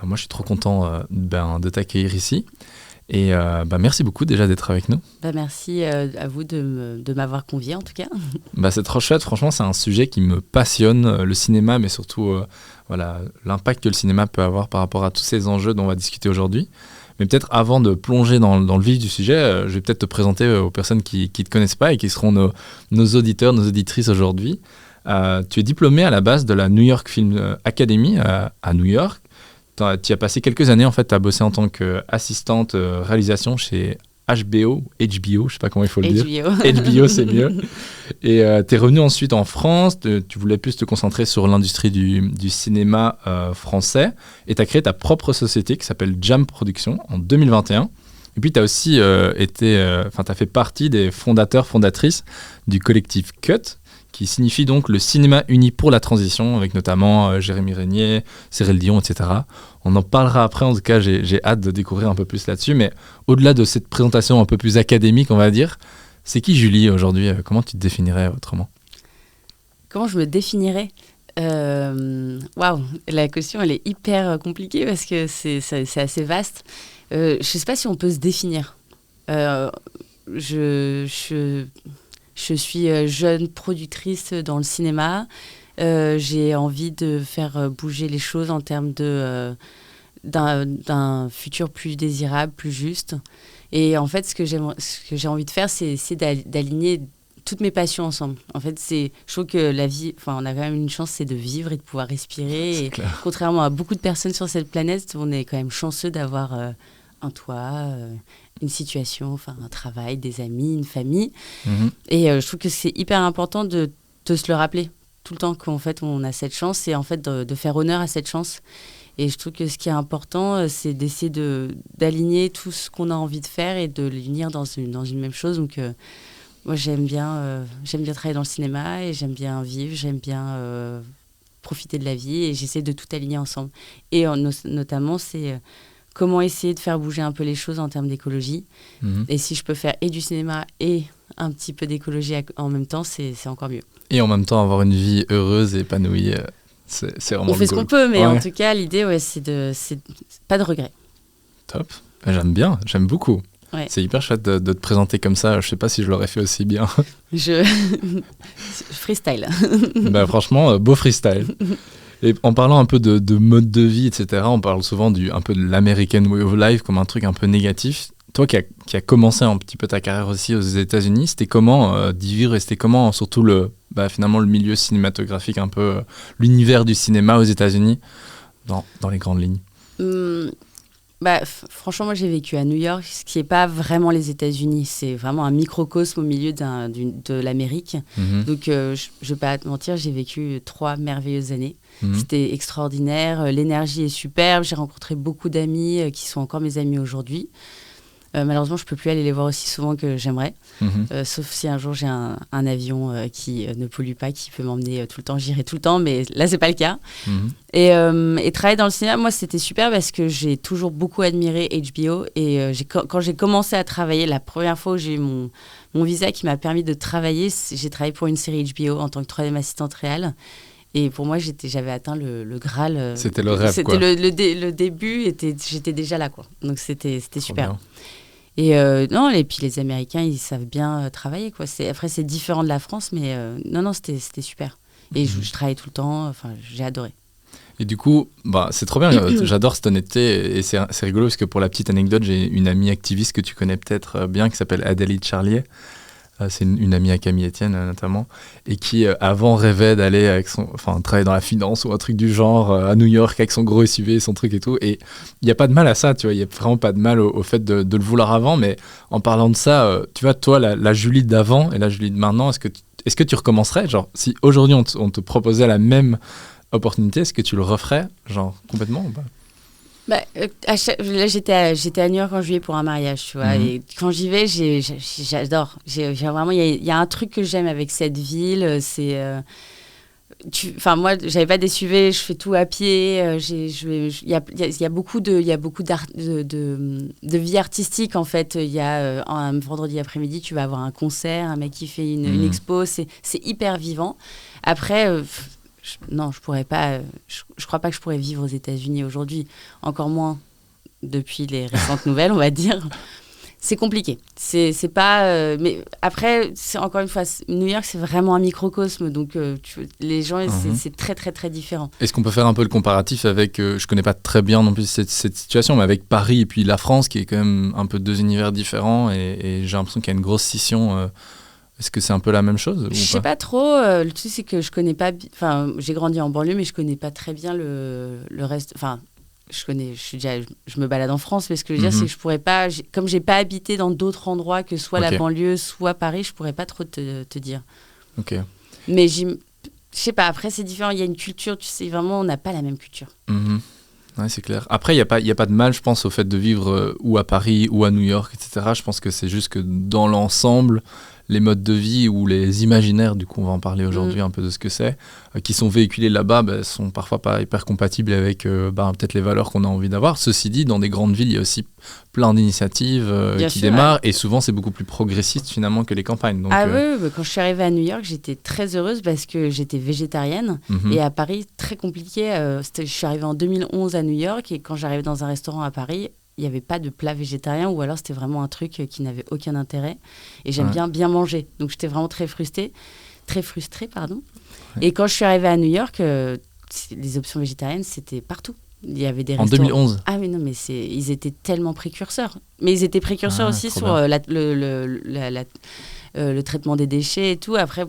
Moi, je suis trop content de t'accueillir ici. Et merci beaucoup déjà d'être avec nous. Merci à vous de m'avoir convié en tout cas. C'est trop chouette, franchement c'est un sujet qui me passionne, le cinéma, mais surtout l'impact que le cinéma peut avoir par rapport à tous ces enjeux dont on va discuter aujourd'hui. Mais peut-être avant de plonger dans le vif du sujet, je vais peut-être te présenter aux personnes qui ne te connaissent pas et qui seront nos auditeurs, nos auditrices aujourd'hui. Tu es diplômé à la base de la New York Film Academy à New York. Tu as passé quelques années, en fait, tu as bossé en tant qu'assistante réalisation chez HBO, je ne sais pas comment il faut le dire. HBO, c'est mieux. Et tu es revenu ensuite en France, tu voulais plus te concentrer sur l'industrie du cinéma français, et tu as créé ta propre société qui s'appelle Jam Productions en 2021. Et puis tu as aussi t'as fait partie des fondatrices du collectif CUT, qui signifie donc le cinéma uni pour la transition, avec notamment Jérémy Régnier, Cyril Dion, etc. On en parlera après, en tout cas j'ai hâte de découvrir un peu plus là-dessus, mais au-delà de cette présentation un peu plus académique, on va dire, c'est qui Julie aujourd'hui? Comment tu te définirais autrement? Comment je me définirais? Waouh, la question elle est hyper compliquée parce que c'est assez vaste. Je ne sais pas si on peut se définir. Je suis jeune productrice dans le cinéma. J'ai envie de faire bouger les choses en termes d'un futur plus désirable, plus juste. Et en fait, ce que j'ai envie de faire, c'est d'aligner toutes mes passions ensemble. En fait, je trouve que la vie, on a quand même une chance, c'est de vivre et de pouvoir respirer. Et contrairement à beaucoup de personnes sur cette planète, on est quand même chanceux d'avoir un toit, une situation, un travail, des amis, une famille. Et je trouve que c'est hyper important de se le rappeler tout le temps qu'en fait on a cette chance, et en fait de faire honneur à cette chance. Et je trouve que ce qui est important, c'est d'essayer d'aligner tout ce qu'on a envie de faire et de l'unir dans une même chose. Donc moi j'aime bien travailler dans le cinéma, et j'aime bien vivre, j'aime bien profiter de la vie, et j'essaie de tout aligner ensemble. Et notamment c'est comment essayer de faire bouger un peu les choses en termes d'écologie. Et si je peux faire et du cinéma et un petit peu d'écologie en même temps, c'est encore mieux. Et en même temps, avoir une vie heureuse et épanouie, c'est vraiment on fait ce qu'on peut, mais en tout cas, l'idée, c'est pas de regret. Top. J'aime bien, j'aime beaucoup. Ouais. C'est hyper chouette de te présenter comme ça. Je sais pas si je l'aurais fait aussi bien. Freestyle. Franchement, beau freestyle. Et en parlant un peu de mode de vie, etc., on parle souvent un peu de l'American way of life comme un truc un peu négatif. Toi qui as commencé un petit peu ta carrière aussi aux États-Unis, c'était comment d'y vivre, et c'était comment surtout finalement le milieu cinématographique, un peu l'univers du cinéma aux États-Unis dans les grandes lignes? Franchement, moi j'ai vécu à New York, ce qui n'est pas vraiment les États-Unis, c'est vraiment un microcosme au milieu de l'Amérique. Donc je ne vais pas te mentir, j'ai vécu 3 merveilleuses années. C'était extraordinaire, l'énergie est superbe, j'ai rencontré beaucoup d'amis qui sont encore mes amis aujourd'hui. Malheureusement, je ne peux plus aller les voir aussi souvent que j'aimerais. Sauf si un jour j'ai un avion qui ne pollue pas, qui peut m'emmener tout le temps, j'irai tout le temps, mais là, ce n'est pas le cas. Et travailler dans le cinéma, moi, c'était super parce que j'ai toujours beaucoup admiré HBO. Et quand j'ai commencé à travailler, la première fois où j'ai eu mon visa qui m'a permis de travailler, j'ai travaillé pour une série HBO en tant que 3e assistante réal. Et pour moi, j'avais atteint le Graal. C'était le rêve, quoi. C'était le début, j'étais déjà là, quoi. Donc, c'était super. Bien. Et puis les Américains, ils savent bien travailler, quoi. Après, c'est différent de la France, mais c'était super. Et je travaillais tout le temps, j'ai adoré. Et du coup, c'est trop bien, j'adore cette honnêteté, et c'est rigolo parce que pour la petite anecdote, j'ai une amie activiste que tu connais peut-être bien qui s'appelle Adélie Charlier. C'est une amie à Camille Etienne notamment, et qui avant rêvait d'aller travailler dans la finance ou un truc du genre à New York avec son gros SUV, son truc et tout. Et il n'y a pas de mal à ça, tu vois, il n'y a vraiment pas de mal au fait de le vouloir avant. Mais en parlant de ça, tu vois, toi, la Julie d'avant et la Julie de maintenant, est-ce que tu recommencerais? Genre, si aujourd'hui on te proposait la même opportunité, est-ce que tu le referais, genre complètement ou pas? Là, j'étais à New York en juillet pour un mariage, tu vois. Et quand j'y vais, j'adore. Vraiment, il y a un truc que j'aime avec cette ville. C'est, moi, j'avais pas des SUV, je fais tout à pied. Il y a beaucoup de vie artistique, en fait. Il y a un vendredi après-midi, tu vas avoir un concert, un mec qui fait une expo. C'est hyper vivant. Après, non, je pourrais pas. Je crois pas que je pourrais vivre aux États-Unis aujourd'hui, encore moins depuis les récentes nouvelles, on va dire. C'est compliqué. C'est pas. Mais après, c'est encore une fois, New York, c'est vraiment un microcosme, donc les gens, c'est très très très différent. Est-ce qu'on peut faire un peu le comparatif avec, je connais pas très bien non plus cette situation, mais avec Paris et puis la France, qui est quand même un peu deux univers différents, et j'ai l'impression qu'il y a une grosse scission. Est-ce que c'est un peu la même chose ou Je sais pas trop. Le truc, c'est que je connais pas. Enfin, j'ai grandi en banlieue, mais je connais pas très bien le reste. Enfin, je me balade en France, mais ce que je veux dire, c'est que je pourrais pas. Comme j'ai pas habité dans d'autres endroits que soit la banlieue, soit Paris, je pourrais pas trop te dire. Ok. Mais je sais pas. Après, c'est différent. Il y a une culture. Tu sais, vraiment, on n'a pas la même culture. Ouais, c'est clair. Après, il n'y a pas de mal, je pense, au fait de vivre ou à Paris ou à New York, etc. Je pense que c'est juste que dans l'ensemble, les modes de vie ou les imaginaires, du coup, on va en parler aujourd'hui un peu de ce que c'est, qui sont véhiculés là-bas, sont parfois pas hyper compatibles avec peut-être les valeurs qu'on a envie d'avoir. Ceci dit, dans des grandes villes, il y a aussi plein d'initiatives qui démarrent, et souvent, c'est beaucoup plus progressiste finalement que les campagnes. Donc, oui, quand je suis arrivée à New York, j'étais très heureuse parce que j'étais végétarienne, et à Paris, très compliqué. Je suis arrivée en 2011 à New York, et quand j'arrivais dans un restaurant à Paris, il n'y avait pas de plat végétarien, ou alors c'était vraiment un truc qui n'avait aucun intérêt. Et j'aime bien manger. Donc j'étais vraiment très frustrée. Ouais. Et quand je suis arrivée à New York, les options végétariennes, c'était partout. Il y avait des restaurants. En 2011 ? Ah mais non, mais ils étaient tellement précurseurs. Mais ils étaient précurseurs aussi sur le traitement des déchets et tout. Après,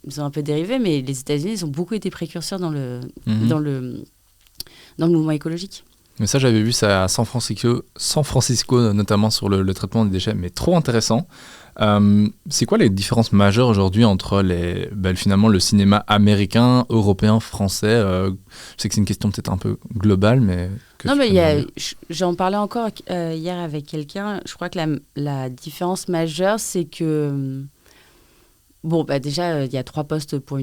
ils ont un peu dérivé, mais les États-Unis, ils ont beaucoup été précurseurs dans le mouvement écologique. Mais ça, j'avais vu ça à San Francisco notamment sur le traitement des déchets, mais trop intéressant. C'est quoi les différences majeures aujourd'hui entre finalement le cinéma américain, européen, français Je sais que c'est une question peut-être un peu globale, mais... j'en parlais encore hier avec quelqu'un. Je crois que la différence majeure, c'est que... déjà, il y a 3 postes pour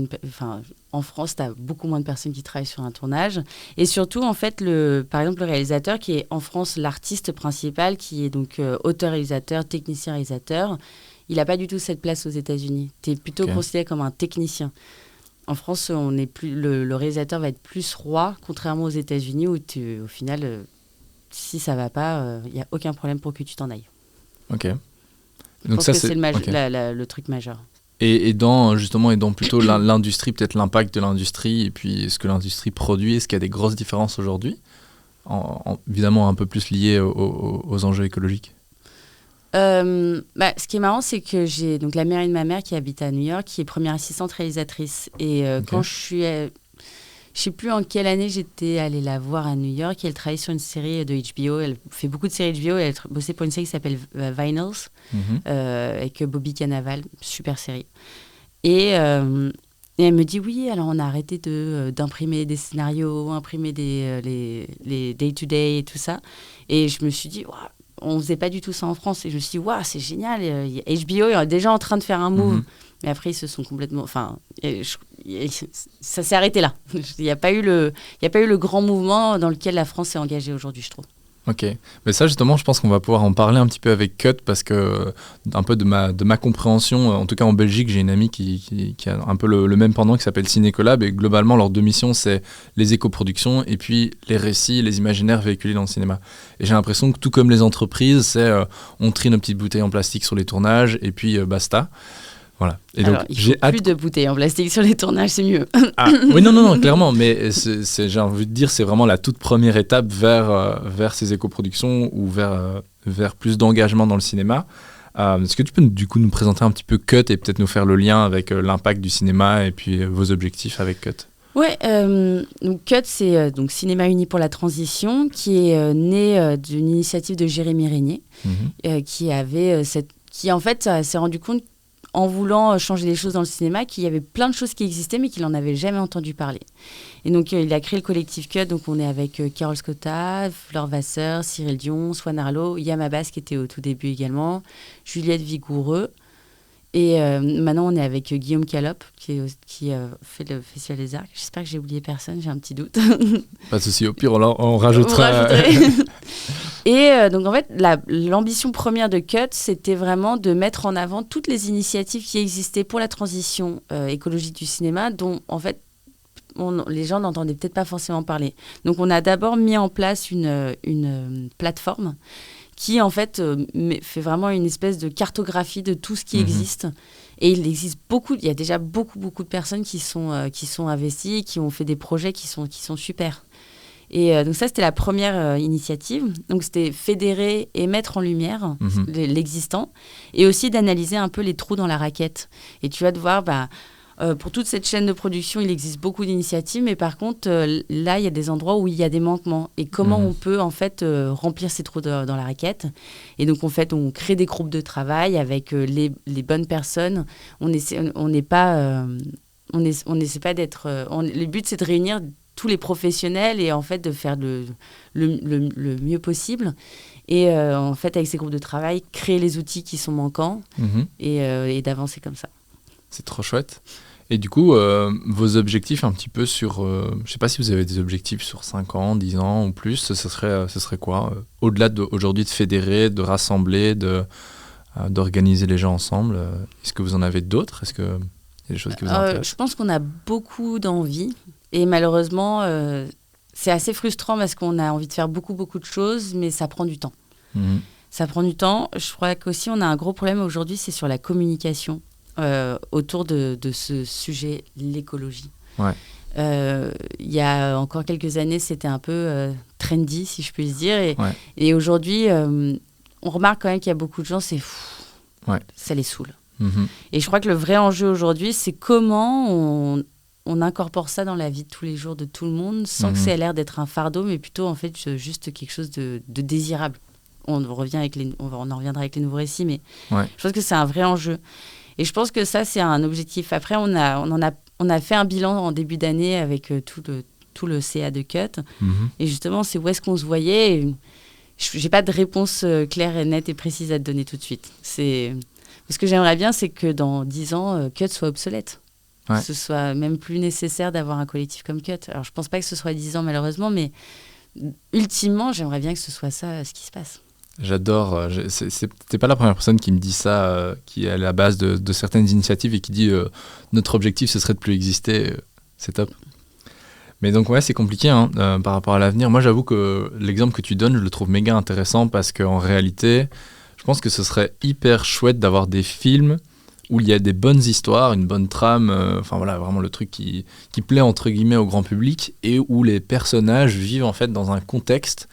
en France, tu as beaucoup moins de personnes qui travaillent sur un tournage. Et surtout, en fait, par exemple, le réalisateur, qui est en France l'artiste principal, qui est donc auteur-réalisateur, technicien-réalisateur, il n'a pas du tout cette place aux États-Unis. Tu es plutôt considéré comme un technicien. En France, le réalisateur va être plus roi, contrairement aux États-Unis, où au final, si ça ne va pas, il n'y a aucun problème pour que tu t'en ailles. Ok. Je pense que c'est le truc majeur. Et dans plutôt l'industrie, peut-être l'impact de l'industrie, et puis ce que l'industrie produit, est-ce qu'il y a des grosses différences aujourd'hui, évidemment un peu plus liées aux enjeux écologiques? Ce qui est marrant, c'est que j'ai donc la mère de ma mère qui habite à New York, qui est première assistante réalisatrice. Et quand je suis... je sais plus en quelle année j'étais allée la voir à New York. Elle travaille sur une série de HBO. Elle fait beaucoup de séries HBO. Elle a bossé pour une série qui s'appelle Vinyls, avec Bobby Cannavale. Super série. Et elle me dit, oui, alors on a arrêté d'imprimer des scénarios, imprimer les day-to-day et tout ça. Et je me suis dit, waouh, on faisait pas du tout ça en France. Et je me suis dit, waouh, c'est génial. HBO est déjà en train de faire un move. Mais après, ils se sont complètement... ça s'est arrêté là. Il n'y a pas eu le grand mouvement dans lequel la France s'est engagée aujourd'hui, je trouve. Ok. Mais ça, justement, je pense qu'on va pouvoir en parler un petit peu avec Cut, parce que, un peu de ma compréhension, en tout cas en Belgique, j'ai une amie qui a un peu le même pendant, qui s'appelle Ciné-Collab, et globalement, leur deux missions, c'est les éco-productions et puis les récits, les imaginaires véhiculés dans le cinéma. Et j'ai l'impression que tout comme les entreprises, c'est on trie nos petites bouteilles en plastique sur les tournages, et puis basta. Voilà. Et alors, il faut plus de bouteilles en plastique sur les tournages, c'est mieux. Oui, non, clairement. Mais j'ai envie de dire, c'est vraiment la toute première étape vers ces éco-productions ou vers plus d'engagement dans le cinéma. Est-ce que tu peux du coup nous présenter un petit peu Cut et peut-être nous faire le lien avec l'impact du cinéma et puis vos objectifs avec Cut? Ouais, donc Cut, c'est donc Cinéma Uni pour la Transition, qui est né d'une initiative de Jérémy Régnier, qui en fait s'est rendu compte, en voulant changer les choses dans le cinéma, qu'il y avait plein de choses qui existaient, mais qu'il n'en avait jamais entendu parler. Et donc, il a créé le collectif Cut. Donc, on est avec Carole Scotta, Flore Vasseur, Cyril Dion, Swan Arlo, Yam Abbas, qui était au tout début également, Juliette Vigoureux. Et maintenant, on est avec Guillaume Callop, qui fait le Festival des Arcs. J'espère que j'ai oublié personne, j'ai un petit doute. Pas de souci, au pire, on rajoutera. Et donc, en fait, l'ambition première de Cut, c'était vraiment de mettre en avant toutes les initiatives qui existaient pour la transition écologique du cinéma, dont, en fait, les gens n'entendaient peut-être pas forcément parler. Donc, on a d'abord mis en place une plateforme qui, en fait, fait vraiment une espèce de cartographie de tout ce qui existe. Et il y a déjà beaucoup de personnes qui sont investies, qui ont fait des projets qui sont super. Et donc ça, c'était la première initiative. Donc, c'était fédérer et mettre en lumière l'existant et aussi d'analyser un peu les trous dans la raquette. Et tu vas devoir... pour toute cette chaîne de production, il existe beaucoup d'initiatives, mais par contre, là, il y a des endroits où il y a des manquements. Et comment on peut, en fait, remplir ces trous dans la raquette. Et donc, en fait, on crée des groupes de travail avec les bonnes personnes. On n'essaie pas d'être... le but, c'est de réunir tous les professionnels et, en fait, de faire le mieux possible. Et, en fait, avec ces groupes de travail, créer les outils qui sont manquants et d'avancer comme ça. C'est trop chouette. Et du coup, vos objectifs un petit peu sur... je ne sais pas si vous avez des objectifs sur 5 ans, 10 ans ou plus, ce serait quoi au-delà aujourd'hui de fédérer, de rassembler, d'organiser les gens ensemble, est-ce que vous en avez d'autres ? Est-ce qu'il y a des choses qui vous intéressent ? Je pense qu'on a beaucoup d'envie. Et malheureusement, c'est assez frustrant parce qu'on a envie de faire beaucoup de choses, mais ça prend du temps. Ça prend du temps. Je crois qu'aussi, on a un gros problème aujourd'hui, c'est sur la communication. Autour de ce sujet, l'écologie. Ouais. Il y a encore quelques années, c'était un peu trendy, si je puis dire. Et aujourd'hui, on remarque quand même qu'il y a beaucoup de gens, ça les saoule. Et je crois que le vrai enjeu aujourd'hui, c'est comment on incorpore ça dans la vie de tous les jours de tout le monde, sans que ça ait l'air d'être un fardeau, mais plutôt en fait juste quelque chose de désirable. On en reviendra avec les nouveaux récits, mais je pense que c'est un vrai enjeu. Et je pense que ça, c'est un objectif. Après, on a fait un bilan en début d'année avec tout le CA de Cut. Et justement, c'est où est-ce qu'on se voyait. Je n'ai pas de réponse claire et nette et précise à te donner tout de suite. Ce que j'aimerais bien, c'est que dans 10 ans, Cut soit obsolète. Que ce soit même plus nécessaire d'avoir un collectif comme Cut. Alors, je ne pense pas que ce soit 10 ans, malheureusement, mais ultimement, j'aimerais bien que ce soit ça, ce qui se passe. J'adore. T'es pas la première personne qui me dit ça, qui est à la base de certaines initiatives et qui dit notre objectif, ce serait de plus exister. C'est top. Mais donc, c'est compliqué par rapport à l'avenir. Moi, j'avoue que l'exemple que tu donnes, je le trouve méga intéressant parce qu'en réalité, je pense que ce serait hyper chouette d'avoir des films où il y a des bonnes histoires, une bonne trame, vraiment le truc qui plaît entre guillemets au grand public et où les personnages vivent en fait dans un contexte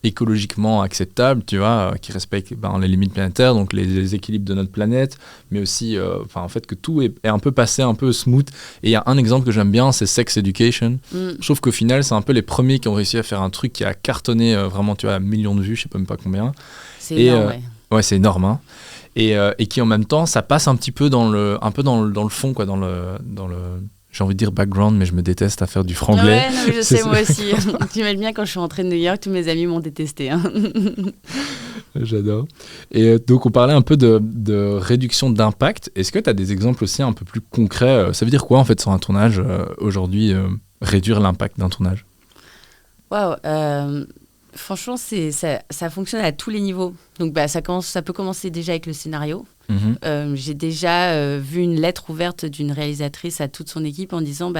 écologiquement acceptable, tu vois, qui respecte les limites planétaires, donc les équilibres de notre planète, mais aussi en fait que tout est un peu passé un peu smooth. Et il y a un exemple que j'aime bien, c'est Sex Education. Je trouve qu'au final, c'est un peu les premiers qui ont réussi à faire un truc qui a cartonné vraiment, tu vois, 1 million de vues, je sais même pas combien. C'est énorme, ouais, c'est énorme, hein. Et qui en même temps, ça passe un petit peu dans le fond, quoi, dans le j'ai envie de dire background, mais je me déteste à faire du franglais. Ouais, non, mais je sais, moi aussi. Tu m'aimes bien, quand je suis rentrée de New York, tous mes amis m'ont détesté. J'adore. Et donc, on parlait un peu de réduction d'impact. Est-ce que tu as des exemples aussi un peu plus concrets ? Ça veut dire quoi, en fait, sur un tournage, aujourd'hui, réduire l'impact d'un tournage ? Waouh, franchement, ça fonctionne à tous les niveaux. Donc, ça peut commencer déjà avec le scénario. J'ai déjà vu une lettre ouverte d'une réalisatrice à toute son équipe en disant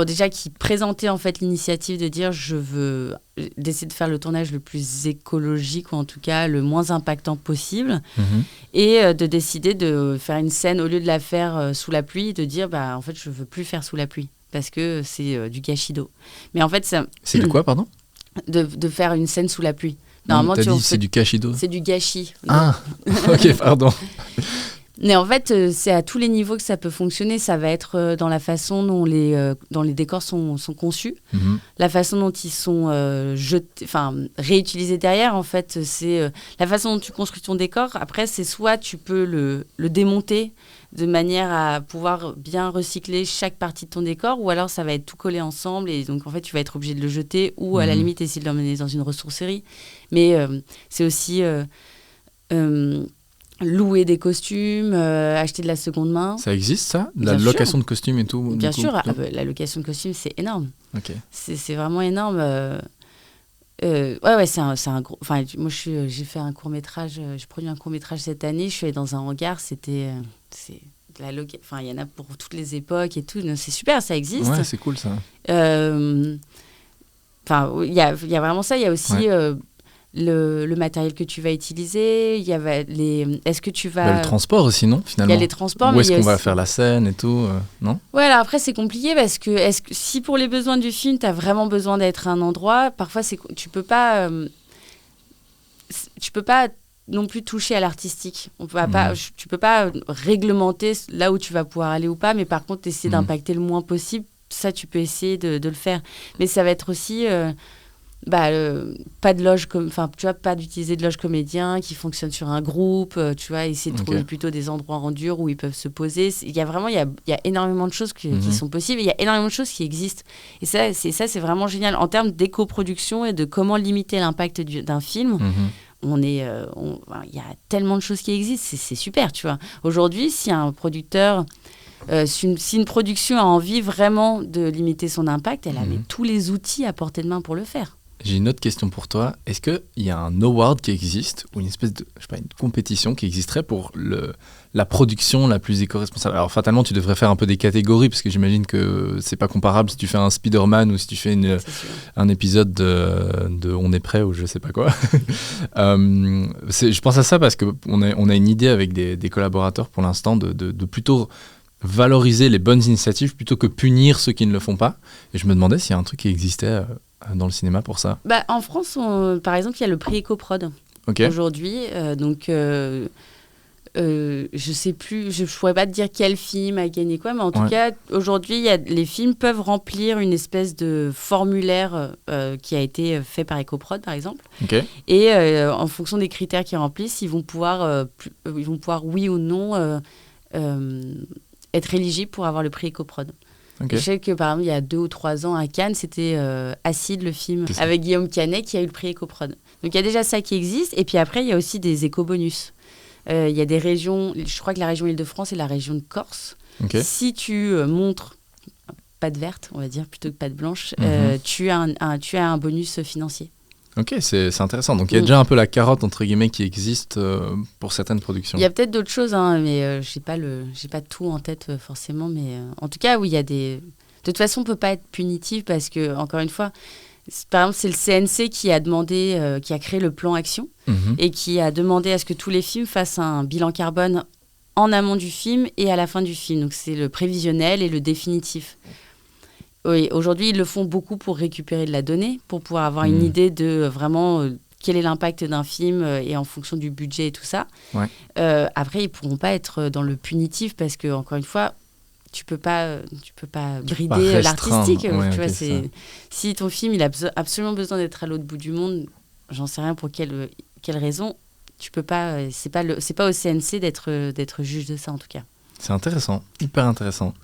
déjà qui présentait en fait l'initiative de dire je veux d'essayer de faire le tournage le plus écologique ou en tout cas le moins impactant possible et de décider de faire une scène au lieu de la faire sous la pluie, de dire en fait je veux plus faire sous la pluie parce que c'est du gâchis d'eau. Mais en fait c'est de quoi, pardon ? De faire une scène sous la pluie. Normalement, t'as dit c'est du gâchis d'eau. C'est du gâchis. Ah, ok, pardon. Mais en fait, c'est à tous les niveaux que ça peut fonctionner. Ça va être dans la façon dont les décors sont conçus, la façon dont ils sont réutilisés derrière. En fait, c'est la façon dont tu construis ton décor. Après, c'est soit tu peux le démonter de manière à pouvoir bien recycler chaque partie de ton décor, ou alors ça va être tout collé ensemble et donc en fait tu vas être obligé de le jeter ou à la limite essayer de l'emmener dans une ressourcerie. Mais c'est aussi louer des costumes, acheter de la seconde main. Ça existe ça ? La location de costumes et tout ? Bien sûr, la location de costumes c'est énorme. Okay. C'est vraiment énorme. Ouais, c'est un gros. Enfin, moi j'ai fait un court-métrage, j'ai produit un court-métrage cette année, je suis allée dans un hangar, c'est il y en a pour toutes les époques et tout. C'est super, ça existe. Ouais, c'est cool ça. Il y a vraiment ça. Il y a aussi le matériel que tu vas utiliser. Il y a est-ce que tu vas... le transport aussi, non, finalement. Il y a les transports. Où est-ce qu'on va faire la scène et tout, non? Ouais, alors après, c'est compliqué parce que si pour les besoins du film, tu as vraiment besoin d'être à un endroit, parfois, tu peux pas non plus toucher à l'artistique. Tu peux pas réglementer là où tu vas pouvoir aller ou pas, mais par contre, essayer d'impacter le moins possible. Ça, tu peux essayer de le faire. Mais ça va être aussi... pas de loge pas d'utiliser de loge comédien qui fonctionne sur un groupe, tu vois, essayer de trouver plutôt des endroits en dur où ils peuvent se poser. Il y a énormément de choses qui sont possibles, et il y a énormément de choses qui existent, et ça c'est vraiment génial en termes d'éco-production et de comment limiter l'impact d'un film. Il y a tellement de choses qui existent, c'est super, tu vois. Aujourd'hui, si un producteur si une production a envie vraiment de limiter son impact, elle a tous les outils à portée de main pour le faire. J'ai une autre question pour toi. Est-ce qu'il y a un award qui existe, ou une espèce de, une compétition qui existerait pour la production la plus éco-responsable? Alors fatalement, tu devrais faire un peu des catégories, parce que j'imagine que c'est pas comparable si tu fais un Spider-Man ou si tu fais un épisode de On est prêt ou je sais pas quoi. Je pense à ça parce qu'on a une idée avec des collaborateurs pour l'instant de plutôt valoriser les bonnes initiatives plutôt que punir ceux qui ne le font pas. Et je me demandais s'il y a un truc qui existait dans le cinéma pour ça. En France, par exemple, il y a le prix EcoProd. Aujourd'hui. Je sais plus, je ne pourrais pas te dire quel film a gagné quoi, mais en tout cas, aujourd'hui, les films peuvent remplir une espèce de formulaire qui a été fait par EcoProd, par exemple. Et en fonction des critères qu'ils remplissent, ils vont pouvoir oui ou non, être éligibles pour avoir le prix EcoProd. Je sais que par exemple il y a 2 ou 3 ans à Cannes, c'était Acide, le film avec Guillaume Canet, qui a eu le prix EcoProd. Donc il y a déjà ça qui existe, et puis après il y a aussi des éco-bonus. Il y a des régions, je crois que la région Île-de-France et la région de Corse. Si tu montres patte verte, on va dire, plutôt que patte blanche, tu as un bonus financier. Ok, c'est intéressant. Donc il y a déjà un peu la carotte entre guillemets qui existe pour certaines productions. Il y a peut-être d'autres choses, mais j'ai pas tout en tête forcément. Mais en tout cas, oui, il y a des. De toute façon, on peut pas être punitif parce que, encore une fois, par exemple, c'est le CNC qui a demandé, qui a créé le plan action et qui a demandé à ce que tous les films fassent un bilan carbone en amont du film et à la fin du film. Donc c'est le prévisionnel et le définitif. Oui, aujourd'hui, ils le font beaucoup pour récupérer de la donnée, pour pouvoir avoir une idée de vraiment quel est l'impact d'un film et en fonction du budget et tout ça. Après, ils ne pourront pas être dans le punitif parce que, encore une fois, tu peux pas brider l'artistique. Tu vois, si ton film il a absolument besoin d'être à l'autre bout du monde, j'en sais rien pour quelle raison, tu peux pas. C'est pas au CNC d'être juge de ça en tout cas. C'est intéressant, hyper intéressant.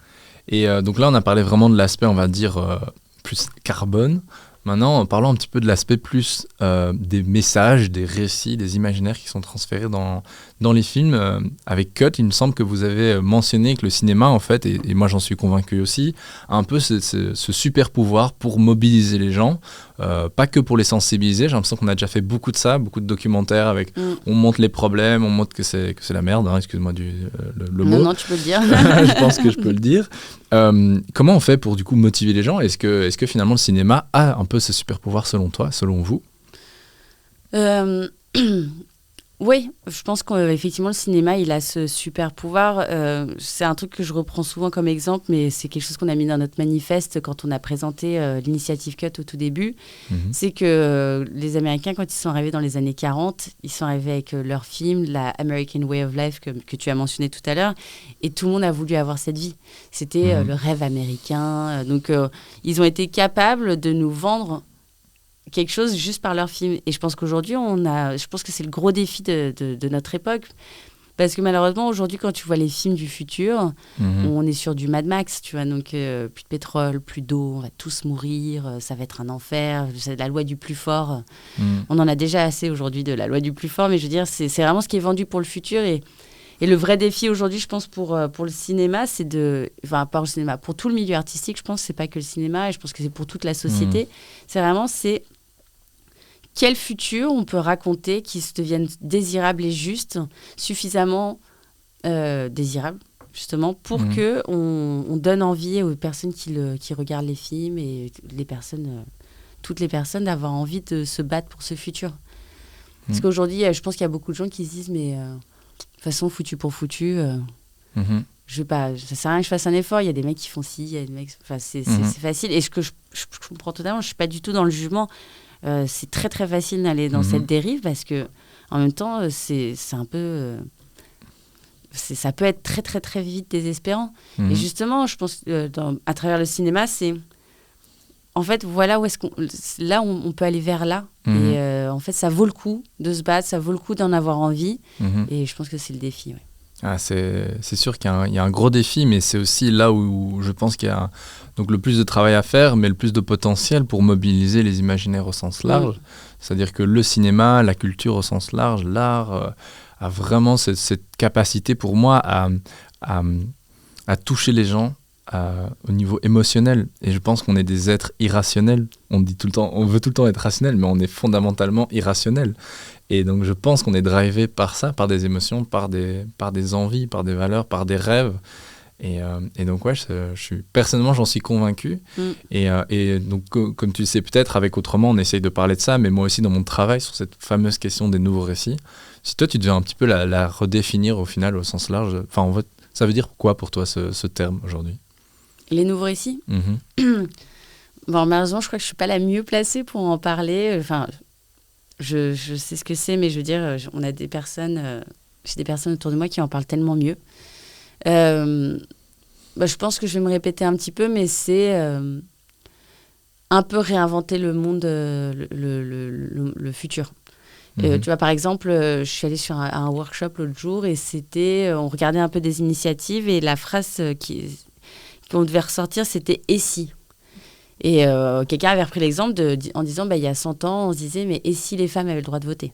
Et donc là, on a parlé vraiment de l'aspect, on va dire, plus carbone. Maintenant, parlons un petit peu de l'aspect plus des messages, des récits, des imaginaires qui sont transférés dans les films. Avec Cut, il me semble que vous avez mentionné que le cinéma, en fait, et moi j'en suis convaincu aussi, a un peu ce super pouvoir pour mobiliser les gens, pas que pour les sensibiliser. J'ai l'impression qu'on a déjà fait beaucoup de ça, beaucoup de documentaires avec on montre les problèmes, on montre que c'est la merde, hein, excuse-moi le mot. Non, tu peux le dire. Je pense que je peux le dire. Comment on fait pour du coup motiver les gens? Est-ce que finalement le cinéma a un peu ce super pouvoir selon toi, selon vous? Oui, je pense qu'effectivement le cinéma il a ce super pouvoir. C'est un truc que je reprends souvent comme exemple, mais c'est quelque chose qu'on a mis dans notre manifeste quand on a présenté l'initiative Cut au tout début. C'est que les Américains, quand ils sont arrivés dans les années 40, ils sont arrivés avec leur film, la American Way of Life que tu as mentionné tout à l'heure, et tout le monde a voulu avoir cette vie. C'était le rêve américain. Donc ils ont été capables de nous vendre quelque chose juste par leur film. Et je pense qu'aujourd'hui, je pense que c'est le gros défi de notre époque. Parce que malheureusement, aujourd'hui, quand tu vois les films du futur, on est sur du Mad Max, tu vois. Donc, plus de pétrole, plus d'eau, on va tous mourir, ça va être un enfer. C'est la loi du plus fort. On en a déjà assez aujourd'hui de la loi du plus fort. Mais je veux dire, c'est vraiment ce qui est vendu pour le futur. Et le vrai défi aujourd'hui, je pense, pour le cinéma, c'est enfin, pas le cinéma, pour tout le milieu artistique, je pense que c'est pas que le cinéma, et je pense que c'est pour toute la société. C'est vraiment, quel futur on peut raconter qui se devienne désirable et juste, suffisamment désirable, justement, pour que on donne envie aux personnes qui regardent les films et toutes les personnes d'avoir envie de se battre pour ce futur. Parce qu'aujourd'hui, je pense qu'il y a beaucoup de gens qui se disent, mais de toute façon, foutu pour foutu, je vais pas, ça sert à rien que je fasse un effort. Il y a des mecs qui font ci, il y a des mecs, c'est facile. Et ce que je comprends totalement, je suis pas du tout dans le jugement. C'est très très facile d'aller dans cette dérive parce que en même temps, c'est un peu, ça peut être très très très vite désespérant. Et justement, je pense à travers le cinéma, c'est en fait voilà où est-ce on peut aller vers là. Et en fait, ça vaut le coup de se battre, ça vaut le coup d'en avoir envie. Et je pense que c'est le défi. Ouais. Ah, c'est sûr qu'il y a un gros défi, mais c'est aussi là où je pense qu'il y a donc le plus de travail à faire, mais le plus de potentiel pour mobiliser les imaginaires au sens large. C'est-à-dire que le cinéma, la culture au sens large, l'art a vraiment cette capacité pour moi à toucher les gens au niveau émotionnel. Et je pense qu'on est des êtres irrationnels. On dit tout le temps, on veut tout le temps être rationnel, mais on est fondamentalement irrationnel. Et donc je pense qu'on est drivé par ça, par des émotions, par des envies, par des valeurs, par des rêves. Et donc ouais, personnellement j'en suis convaincu. Et donc comme tu le sais peut-être, avec Autrement on essaye de parler de ça, mais moi aussi dans mon travail sur cette fameuse question des nouveaux récits, si toi tu devais un petit peu la redéfinir au final au sens large, enfin en fait, ça veut dire quoi pour toi ce terme aujourd'hui? Les nouveaux récits. Bon, malheureusement je crois que je suis pas la mieux placée pour en parler. Enfin, je sais ce que c'est, mais je veux dire, on a des personnes, j'ai des personnes autour de moi qui en parlent tellement mieux. Je pense que je vais me répéter un petit peu, mais c'est un peu réinventer le monde, le futur. Tu vois, par exemple, je suis allée sur un workshop l'autre jour et on regardait un peu des initiatives et la phrase qu'on devait ressortir, c'était « et si ». Et quelqu'un avait repris l'exemple en disant il y a 100 ans, on se disait mais et si les femmes avaient le droit de voter?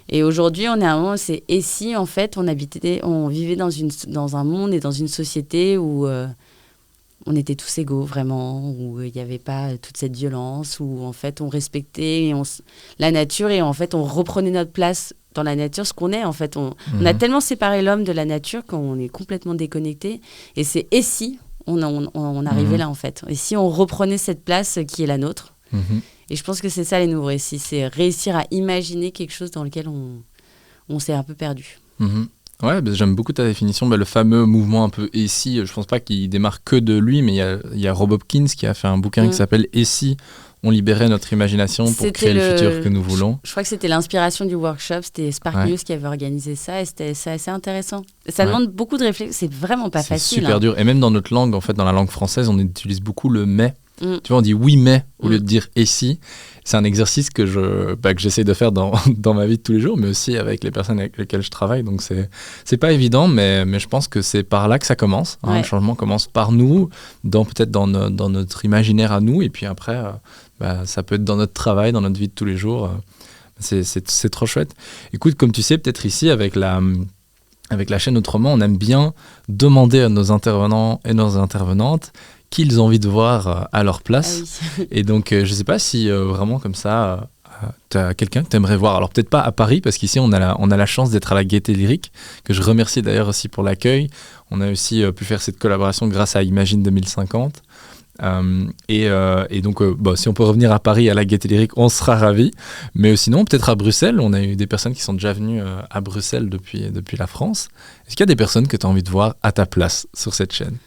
Et aujourd'hui, on est à un moment où c'est et si en fait on vivait dans un monde et dans une société où on était tous égaux vraiment, où il n'y avait pas toute cette violence, où en fait on respectait la nature et en fait on reprenait notre place dans la nature, ce qu'on est en fait. On a tellement séparé l'homme de la nature qu'on est complètement déconnecté. Et c'est et si on arrivait là en fait. Et si on reprenait cette place qui est la nôtre. Et je pense que c'est ça les nouveaux récits, c'est réussir à imaginer quelque chose dans lequel on s'est un peu perdu. Ouais, j'aime beaucoup ta définition. Le fameux mouvement un peu « Et si », je pense pas qu'il démarre que de lui, mais il y a Rob Hopkins qui a fait un bouquin qui s'appelle « Et si on libérait notre imagination pour créer le futur que nous voulons ». Je crois que c'était l'inspiration du workshop, c'était Spark News qui avait organisé ça, et c'est assez intéressant. Ça demande beaucoup de réflexion, c'est vraiment pas facile. C'est super dur, et même dans notre langue, en fait, dans la langue française, on utilise beaucoup le « mais ». Tu vois, on dit « oui, mais » au lieu de dire « et si ». C'est un exercice que j'essaie de faire dans ma vie de tous les jours, mais aussi avec les personnes avec lesquelles je travaille. Donc, c'est pas évident, mais je pense que c'est par là que ça commence. Le changement commence par nous, peut-être dans notre imaginaire à nous. Et puis après, ça peut être dans notre travail, dans notre vie de tous les jours. C'est trop chouette. Écoute, comme tu sais, peut-être ici, avec la chaîne Autrement, on aime bien demander à nos intervenants et nos intervenantes qu'ils ont envie de voir à leur place. Et donc, je ne sais pas si vraiment comme ça, tu as quelqu'un que tu aimerais voir. Alors, peut-être pas à Paris, parce qu'ici, on a la chance d'être à la Gaîté Lyrique, que je remercie d'ailleurs aussi pour l'accueil. On a aussi pu faire cette collaboration grâce à Imagine 2050. Et donc, si on peut revenir à Paris, à la Gaîté Lyrique, on sera ravis. Mais sinon, peut-être à Bruxelles. On a eu des personnes qui sont déjà venues à Bruxelles depuis la France. Est-ce qu'il y a des personnes que tu as envie de voir à ta place sur cette chaîne ?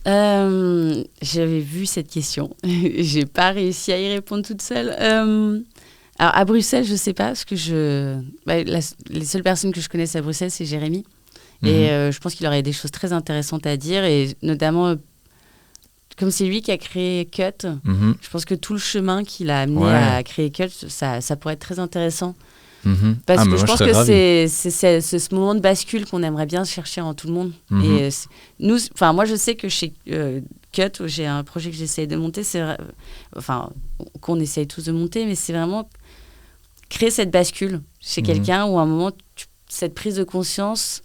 J'avais vu cette question. J'ai pas réussi à y répondre toute seule. Alors à Bruxelles, je sais pas parce que les seules personnes que je connaisse à Bruxelles, c'est Jérémy. Et je pense qu'il aurait des choses très intéressantes à dire et notamment comme c'est lui qui a créé Cut, je pense que tout le chemin qu'il a amené à créer Cut, ça pourrait être très intéressant. Parce que je pense que c'est ce moment de bascule qu'on aimerait bien chercher en tout le monde. Et moi je sais que chez Cut, j'ai un projet que j'essaye de monter, qu'on essaye tous de monter, mais c'est vraiment créer cette bascule chez quelqu'un où à un moment, cette prise de conscience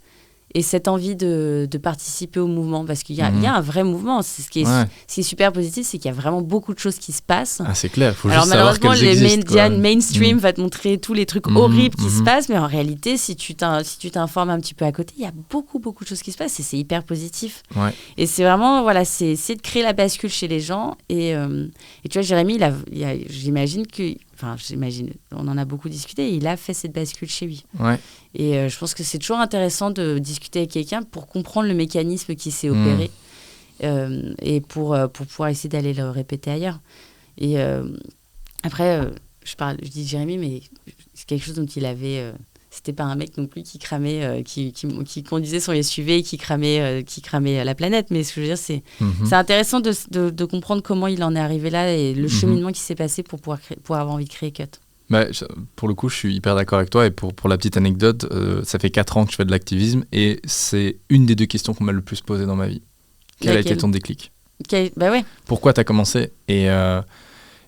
et cette envie de participer au mouvement, parce qu'il y a un vrai mouvement. C'est ce qui est super positif, c'est qu'il y a vraiment beaucoup de choses qui se passent. Ah, c'est clair, faut alors juste savoir malheureusement qu'elles les existent, médias mainstream va te montrer tous les trucs horribles qui se passent, mais en réalité si tu t'informes un petit peu à côté, il y a beaucoup de choses qui se passent et c'est hyper positif. Et c'est vraiment c'est de créer la bascule chez les gens. Et tu vois, Jérémy, j'imagine, on en a beaucoup discuté, et il a fait cette bascule chez lui. Et je pense que c'est toujours intéressant de discuter avec quelqu'un pour comprendre le mécanisme qui s'est opéré et pour pouvoir essayer d'aller le répéter ailleurs. Et après, je dis Jérémy, mais c'est quelque chose dont il avait... c'était pas un mec non plus qui cramait, qui conduisait son SUV et qui cramait la planète. Mais ce que je veux dire, c'est intéressant de comprendre comment il en est arrivé là et le cheminement qui s'est passé pour avoir envie de créer Cut. Pour le coup, je suis hyper d'accord avec toi. Et pour la petite anecdote, ça fait 4 ans que je fais de l'activisme et c'est une des 2 questions qu'on m'a le plus posées dans ma vie. Quel a été ton déclic ? Pourquoi tu as commencé ? Et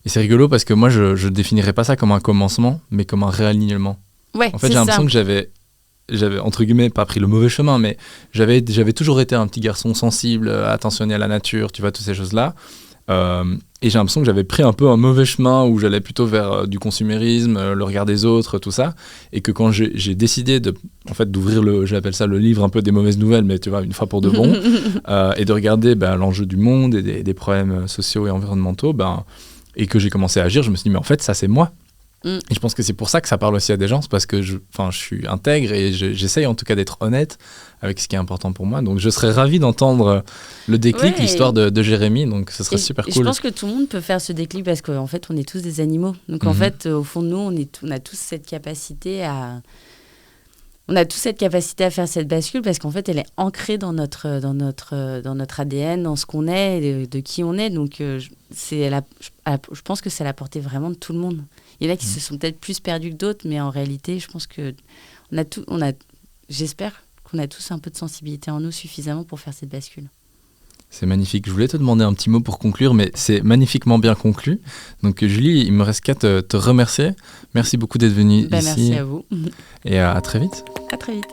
c'est rigolo parce que moi, je ne définirais pas ça comme un commencement, mais comme un réalignement. En fait, j'ai l'impression que j'avais, entre guillemets, pas pris le mauvais chemin, mais j'avais toujours été un petit garçon sensible, attentionné à la nature, tu vois, toutes ces choses-là. Et j'ai l'impression que j'avais pris un peu un mauvais chemin où j'allais plutôt vers du consumérisme, le regard des autres, tout ça. Et que quand j'ai décidé d'ouvrir j'appelle ça le livre un peu des mauvaises nouvelles, mais tu vois, une fois pour de bon, et de regarder l'enjeu du monde et des problèmes sociaux et environnementaux, et que j'ai commencé à agir, je me suis dit, mais en fait, ça, c'est moi. Et je pense que c'est pour ça que ça parle aussi à des gens, c'est parce que je suis intègre et j'essaye en tout cas d'être honnête avec ce qui est important pour moi. Donc je serais ravi d'entendre le déclic, l'histoire de Jérémy, donc ce serait super cool. Je pense que tout le monde peut faire ce déclic parce qu'en fait on est tous des animaux. Donc en fait au fond de nous on a tous cette capacité à faire cette bascule parce qu'en fait elle est ancrée dans notre ADN, dans ce qu'on est, et de qui on est. Donc je pense que c'est à la portée vraiment de tout le monde. Il y en a qui se sont peut-être plus perdus que d'autres, mais en réalité, je pense que j'espère qu'on a tous un peu de sensibilité en nous suffisamment pour faire cette bascule. C'est magnifique. Je voulais te demander un petit mot pour conclure, mais c'est magnifiquement bien conclu. Donc Julie, il me reste qu'à te remercier. Merci beaucoup d'être venue ici. Merci à vous. Et à très vite. À très vite.